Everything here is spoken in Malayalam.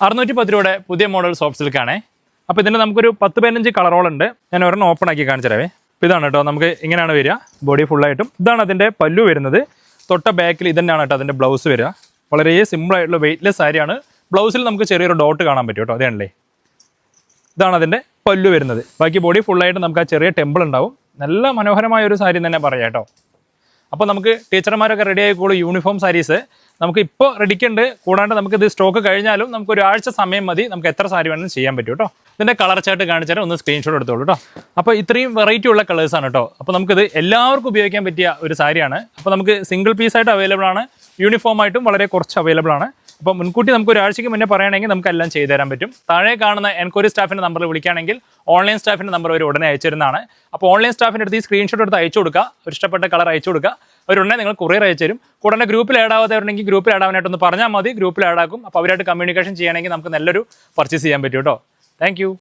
610 രൂപയുടെ പുതിയ മോഡൽ സോഫ്റ്റ് സിൽക്കാണേ. അപ്പോൾ ഇതിന് നമുക്കൊരു 10-15 കളറോളുണ്ട്. ഞാൻ ഒരെണ്ണം ഓപ്പൺ ആക്കി കാണിച്ചു തരാവേ. അപ്പോൾ ഇതാണ് കേട്ടോ, നമുക്ക് ഇങ്ങനെയാണ് വരിക, ബോഡി ഫുള്ളായിട്ടും. ഇതാണ് അതിൻ്റെ പല്ലു വരുന്നത്. തൊട്ട ബാക്കിൽ ഇതന്നെയാണ് കേട്ടോ അതിൻ്റെ ബ്ലൗസ് വരിക. വളരെ സിമ്പിളായിട്ടുള്ള വെയ്റ്റ്ലെസ് സാരിയാണ്. ബ്ലൗസിൽ നമുക്ക് ചെറിയൊരു ഡോട്ട് കാണാൻ പറ്റും കേട്ടോ, അതേണല്ലേ. ഇതാണ് അതിൻ്റെ പല്ലു വരുന്നത്. ബാക്കി ബോഡി ഫുള്ളായിട്ട് നമുക്ക് ആ ചെറിയ ടെമ്പിൾ ഉണ്ടാവും. നല്ല മനോഹരമായ ഒരു സാരി തന്നെ പറയാം കേട്ടോ. അപ്പോൾ നമുക്ക് ടീച്ചർമാരൊക്കെ റെഡി ആയിക്കോളൂ. യൂണിഫോം സാരീസ് നമുക്ക് ഇപ്പോൾ റെഡിക്കുണ്ട്. കൂടാണ്ട് നമുക്ക് ഇത് സ്റ്റോക്ക് കഴിഞ്ഞാലും നമുക്ക് ഒരാഴ്ച സമയം മതി, നമുക്ക് എത്ര സാരി വേണമെങ്കിലും ചെയ്യാൻ പറ്റും കേട്ടോ. ഇതിൻ്റെ കളർ ചാർട്ട് കാണിച്ചാൽ ഒന്ന് സ്ക്രീൻഷോട്ട് എടുത്തോളൂ കേട്ടോ. അപ്പോൾ ഇത്രയും വെറൈറ്റി ഉള്ള കളേഴ്സാണ് കേട്ടോ. അപ്പോൾ നമുക്കിത് എല്ലാവർക്കും ഉപയോഗിക്കാൻ പറ്റിയ ഒരു സാരിയാണ്. അപ്പോൾ നമുക്ക് സിംഗിൾ പീസായിട്ട് അവൈലബിൾ ആണ്, യൂണിഫോം ആയിട്ടും വളരെ കുറച്ച് അവൈലബിൾ ആണ്. അപ്പോൾ മുൻകൂട്ടി നമുക്ക് ഒരാഴ്ചയ്ക്ക് മുന്നേ പറയുകയാണെങ്കിൽ നമുക്ക് എല്ലാം ചെയ്തു തരാൻ പറ്റും. താഴെ കാണുന്ന എൻക്വയറി സ്റ്റാഫിൻ്റെ നമ്പറിൽ വിളിക്കുകയാണെങ്കിൽ ഓൺലൈൻ സ്റ്റാഫിൻ്റെ നമ്പർ അവർ ഉടനെ അയച്ചിരുന്നതാണ്. അപ്പോൾ ഓൺലൈൻ സ്റ്റാഫിൻ്റെ അടുത്ത് ഈ സ്ക്രീൻഷോട്ട് എടുത്ത് അയച്ചു കൊടുക്കുക, ഒരു ഇഷ്ടപ്പെട്ട കളർ അയച്ചു കൊടുക്കുക. അവരുടനെ നിങ്ങൾ കൊറിയർ അയച്ചു തരും. കൂടാതെ ഗ്രൂപ്പിൽ ആഡ് ആവാത്തവരുണ്ടെങ്കിൽ ഗ്രൂപ്പിൽ ആഡ് ആവാനായിട്ടൊന്ന് പറഞ്ഞാൽ മതി, ഗ്രൂപ്പിൽ ആഡ് ആക്കും. അപ്പോൾ അവരായിട്ട് കമ്മ്യൂണിക്കേഷൻ ചെയ്യുകയാണെങ്കിൽ നമുക്ക് നല്ലൊരു പർച്ചേസ് ചെയ്യാൻ പറ്റും കേട്ടോ. താങ്ക്